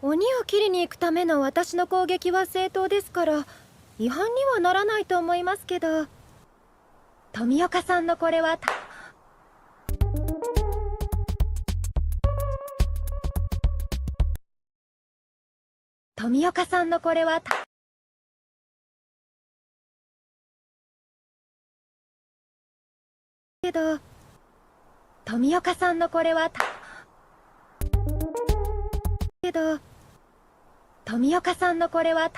鬼を切りに行くための私の攻撃は正当ですから違反にはならないと思いますけど、富岡さんのこれは富岡さんのこれはけど、富岡さんのこれはけど、富岡さんのこれは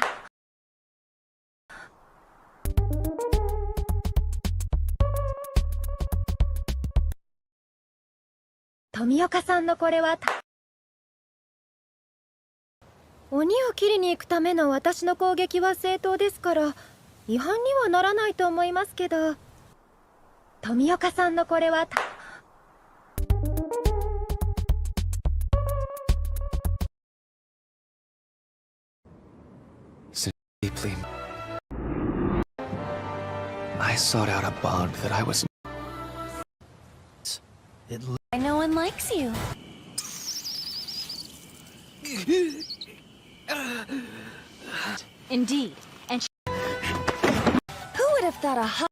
富岡さんのこれは鬼を切りに行くための私の攻撃は正当ですから違反にはならないと思いますけど、富岡さんのこれはDeeply. I sought out a bond that I was. No one likes you. Indeed, and who would have thought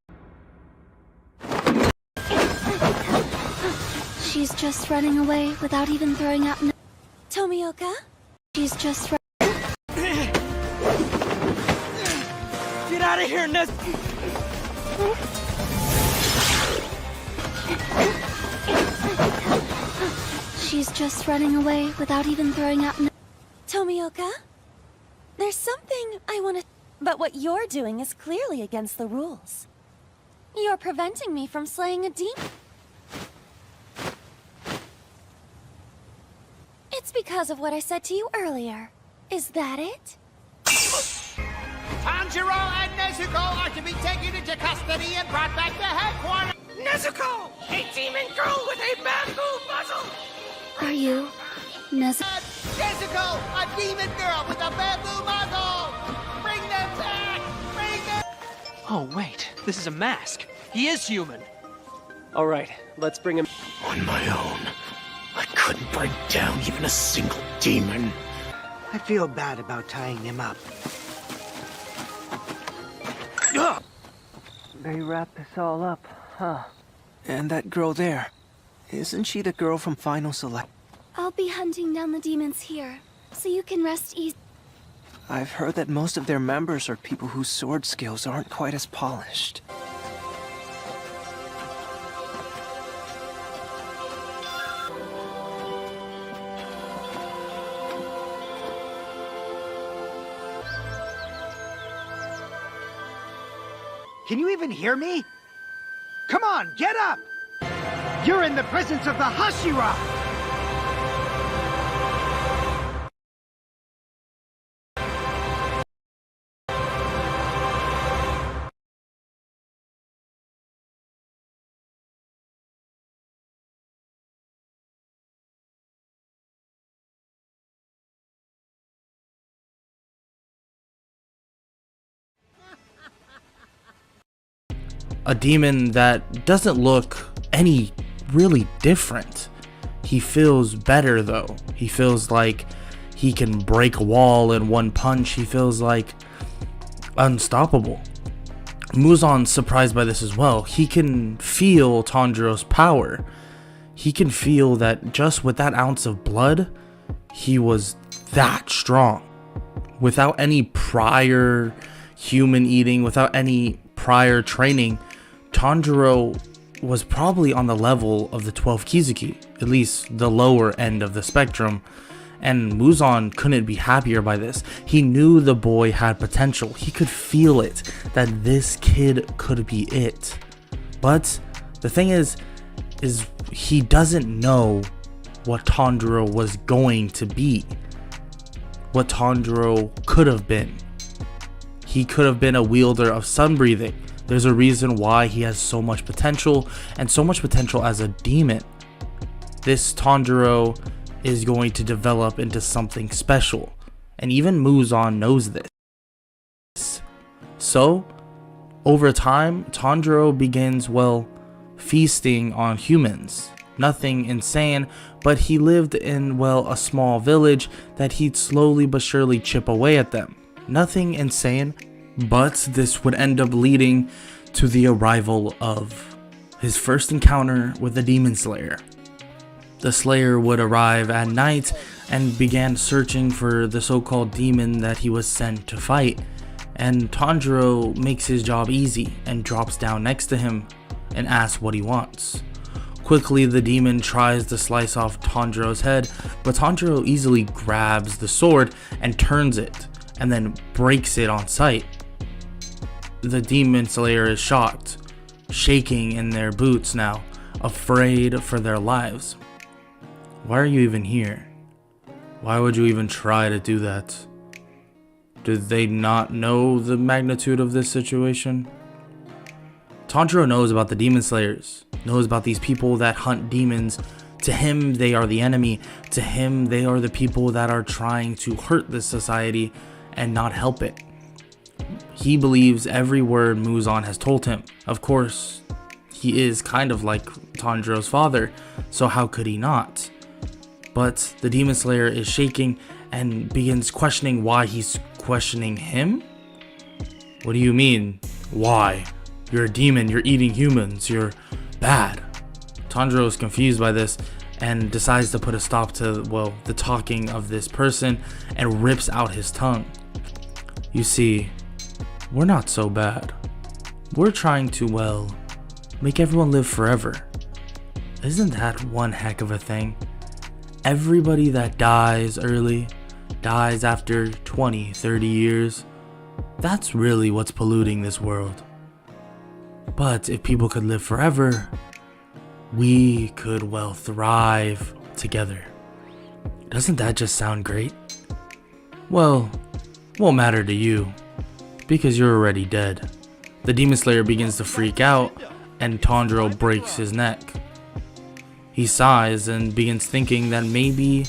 She's just running away without even throwing out. Tomioka? She's just Get out of here, Nez! She's just running away without even throwing out. Tomioka? There's something I want to. But what you're doing is clearly against the rules. You're preventing me from slaying a demon. It's because of what I said to you earlier. Is that it? Tanjiro and Nezuko are to be taken into custody and brought back to headquarters! Nezuko! A demon girl with a bamboo muzzle! Are you Nezuko? Nezuko! A demon girl with a bamboo muzzle! Bring them back! Bring them... Oh, wait. This is a mask. He is human. All right, let's bring him... On my own, I couldn't bring down even a single demon. I feel bad about tying him up. They wrapped us all up, huh? And that girl there. Isn't she the girl from Final Select? I'll be hunting down the demons here, so you can rest easy. I've heard that most of their members are people whose sword skills aren't quite as polished. Can you even hear me? Come on, get up! You're in the presence of the Hashira! A demon that doesn't look any really different. He feels better though. He feels like he can break a wall in one punch. He feels like unstoppable. Muzan's surprised by this as well. He can feel Tanjiro's power. He can feel that just with that ounce of blood, he was that strong. Without any prior human eating, without any prior training, Tanjiro was probably on the level of the 12 Kizuki, at least the lower end of the spectrum, and Muzan couldn't be happier by this. He knew the boy had potential. He could feel it, that this kid could be it. But the thing is he doesn't know what Tanjiro was going to be, what Tanjiro could have been. He could have been a wielder of sun breathing. There's a reason why he has so much potential, and so much potential as a demon. This Tanjiro is going to develop into something special, and even Muzan knows this. So, over time, Tanjiro begins, well, feasting on humans, Nothing insane, but he lived in, well, a small village that he'd slowly but surely chip away at them. Nothing insane, but this would end up leading to the arrival of his first encounter with the Demon Slayer. The Slayer would arrive at night and began searching for the so-called demon that he was sent to fight, and Tanjiro makes his job easy and drops down next to him and asks what he wants. Quickly, the demon tries to slice off Tanjiro's head, but Tanjiro easily grabs the sword and turns it, and then breaks it on sight. The Demon Slayer is shocked, shaking in their boots now, afraid for their lives. Why are you even here? Why would you even try to do that? Did they not know the magnitude of this situation? Tanjiro knows about the Demon Slayers, knows about these people that hunt demons. To him, they are the enemy. To him, they are the people that are trying to hurt this society and not help it. He believes every word Muzan has told him. Of course, he is kind of like Tanjiro's father, so how could he not? But the Demon Slayer is shaking and begins questioning why he's questioning him? What do you mean, why? You're a demon, you're eating humans, you're bad. Tanjiro is confused by this and decides to put a stop to, well, the talking of this person and rips out his tongue. You see, we're not so bad. We're trying to, well, make everyone live forever. Isn't that one heck of a thing? Everybody that dies early, dies after 20, 30 years, that's really what's polluting this world. But if people could live forever, we could, well, thrive together. Doesn't that just sound great? Well, won't matter to you, because you're already dead. The Demon Slayer begins to freak out, and Tanjiro breaks his neck. He sighs and begins thinking that maybe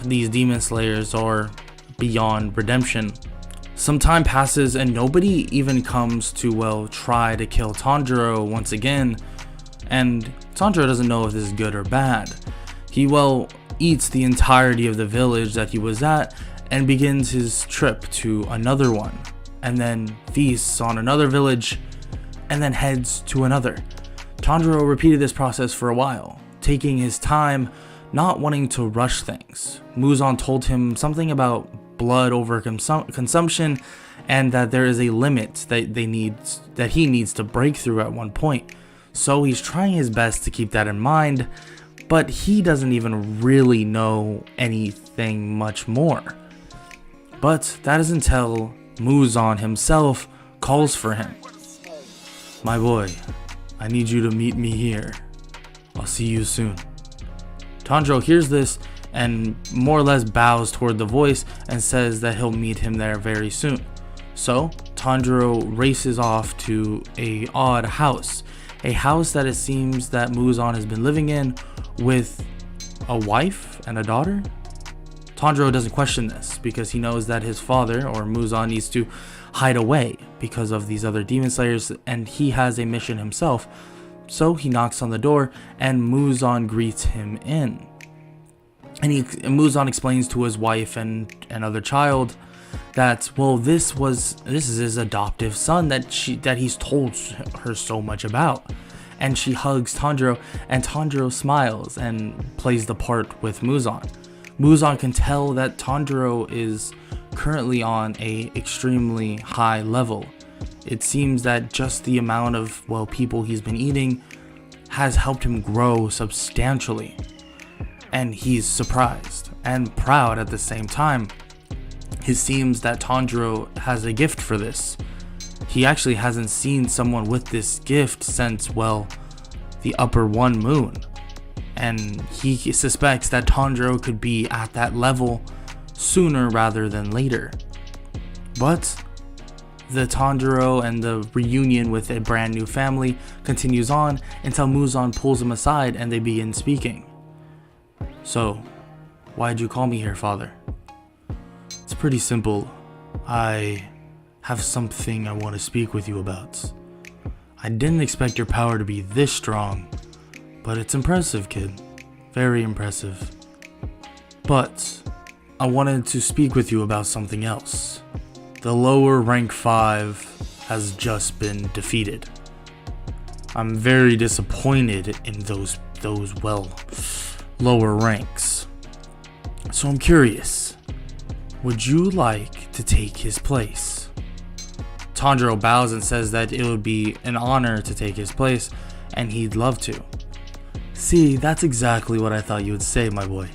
these demon slayers are beyond redemption. Some time passes and nobody even comes to, well, try to kill Tanjiro once again, and Tanjiro doesn't know if this is good or bad. He, well, eats the entirety of the village that he was at and begins his trip to another one, and then feasts on another village, and then heads to another. Tanjiro repeated this process for a while, taking his time, not wanting to rush things. Muzan told him something about blood over consumption, and that there is a limit that he needs to break through at one point. So he's trying his best to keep that in mind, but he doesn't even really know anything much more. But that is until Muzan himself calls for him. My boy, I need you to meet me here. I'll see you soon. Tanjiro hears this and more or less bows toward the voice and says that he'll meet him there very soon. So Tanjiro races off to a odd house, a house that it seems that Muzan has been living in with a wife and a daughter. Tanjiro doesn't question this because he knows that his father, or Muzan, needs to hide away because of these other demon slayers, and he has a mission himself. So he knocks on the door and Muzan greets him in. And Muzan explains to his wife and other child that, well, this is his adoptive son that he's told her so much about. And she hugs Tanjiro, and Tanjiro smiles and plays the part with Muzan. Muzan can tell that Tanjiro is currently on a extremely high level. It seems that just the amount of, well, people he's been eating has helped him grow substantially. And he's surprised and proud at the same time. It seems that Tanjiro has a gift for this. He actually hasn't seen someone with this gift since, well, the upper one moon. And he suspects that Tanjiro could be at that level sooner rather than later. But the Tanjiro and the reunion with a brand new family continues on until Muzan pulls him aside and they begin speaking. So, why'd you call me here, father? It's pretty simple. I have something I want to speak with you about. I didn't expect your power to be this strong, but it's impressive, kid. Very impressive. But I wanted to speak with you about something else. The lower rank 5 has just been defeated. I'm very disappointed in those well, lower ranks. So I'm curious, would you like to take his place? Tanjiro bows and says that it would be an honor to take his place, and he'd love to. See, that's exactly what I thought you would say, my boy.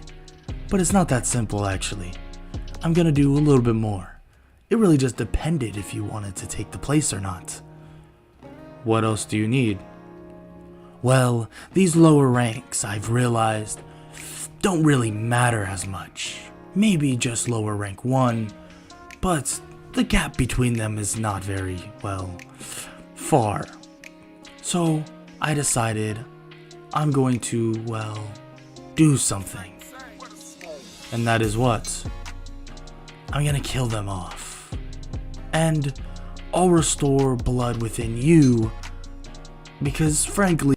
But it's not that simple, actually. I'm gonna do a little bit more. It really just depended if you wanted to take the place or not. What else do you need? Well, these lower ranks, I've realized, don't really matter as much. Maybe just lower rank 1, but the gap between them is not very, well, far. So I decided I'm going to, well, do something. And that is what? I'm gonna kill them off. And I'll restore blood within you, because frankly,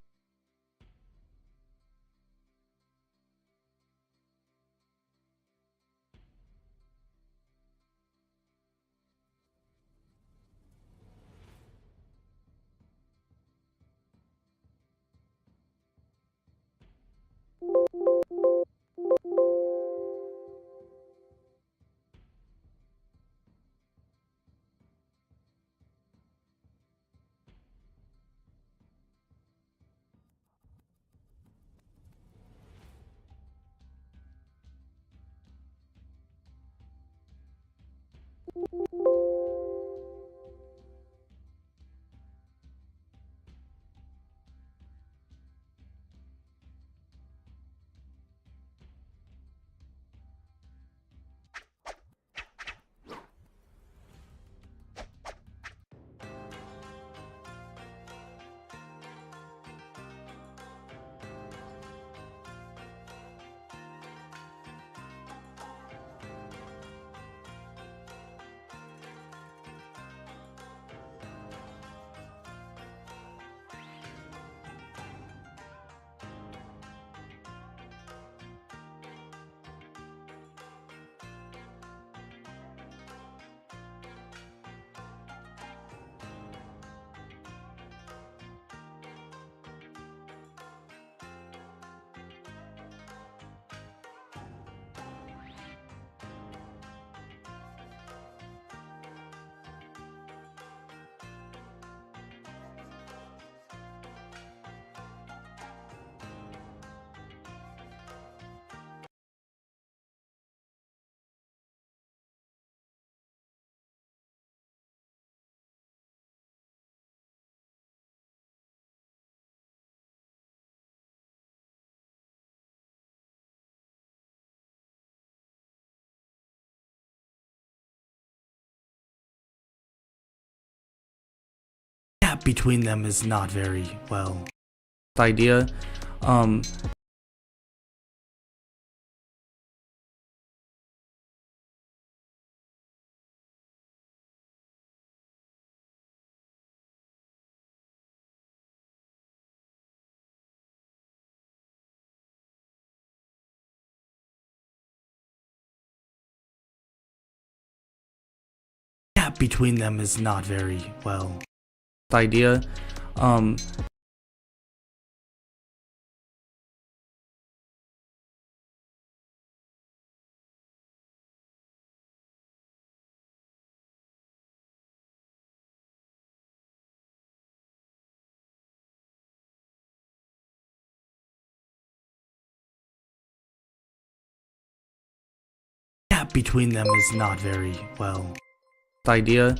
between them is not very well. Idea. Gap between them is not very well. Idea. Gap between them is not very well. Idea.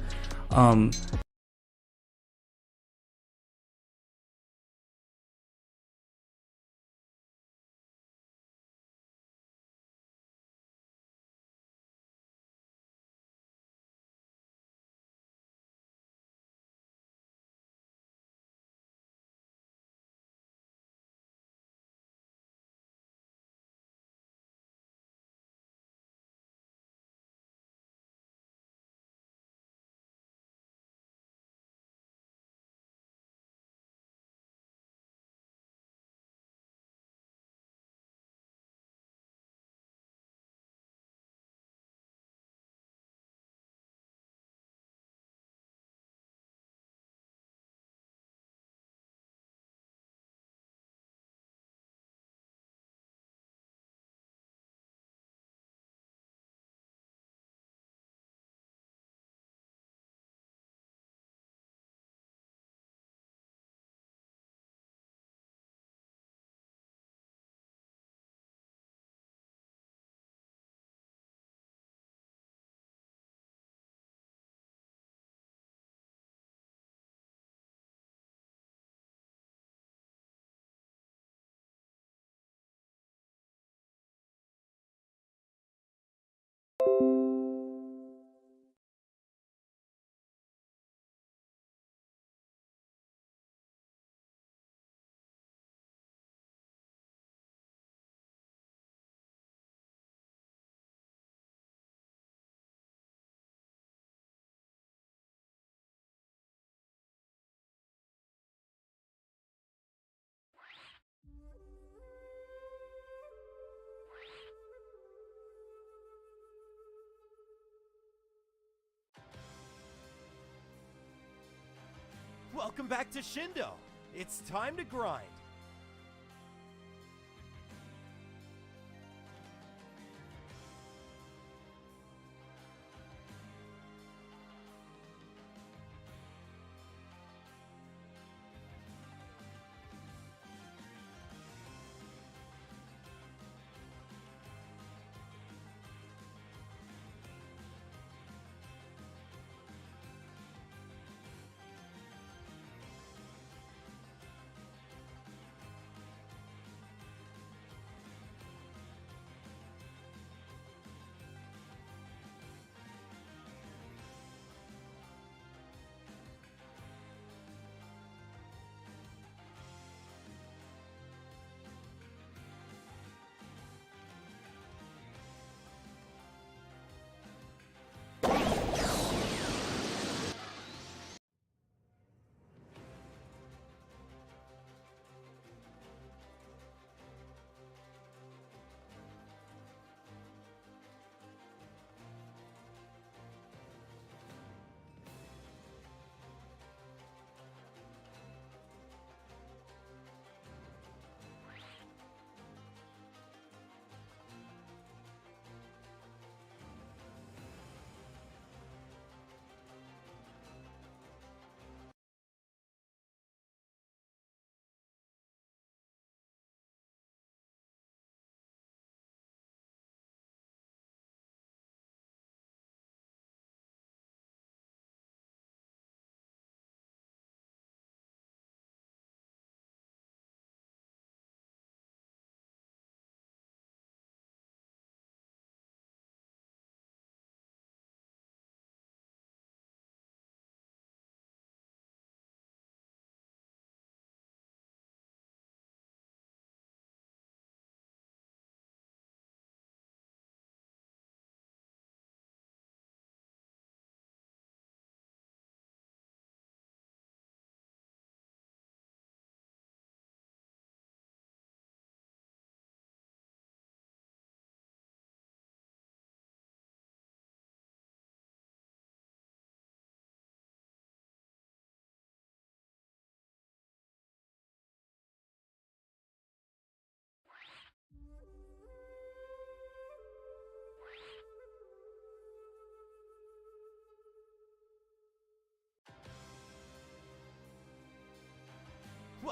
Welcome back to Shindo. It's time to grind.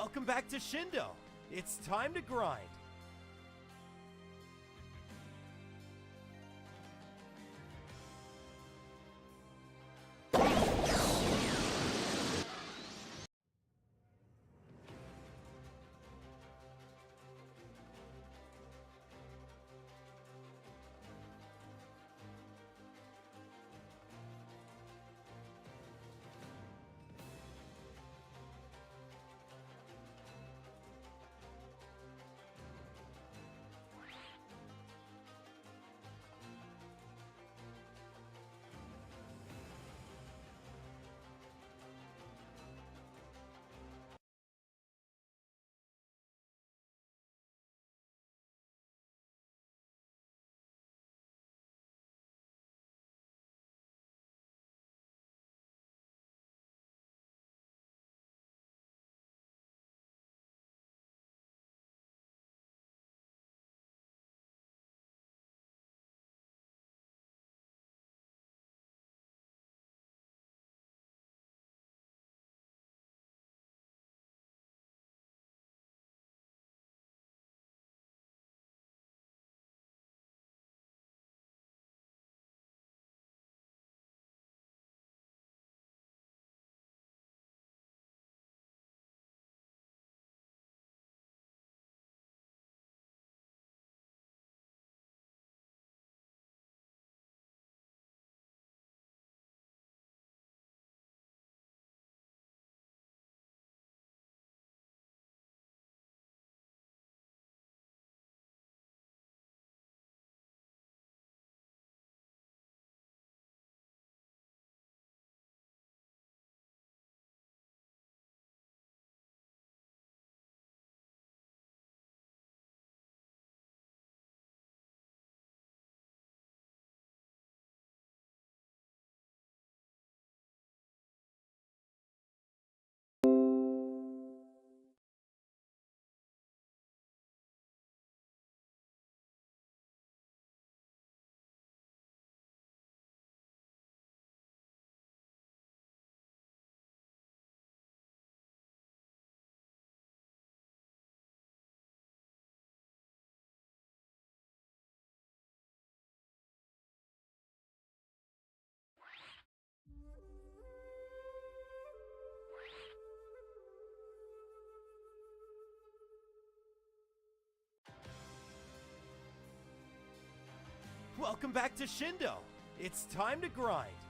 Welcome back to Shindo. It's time to grind. Welcome back to Shindo. It's time to grind.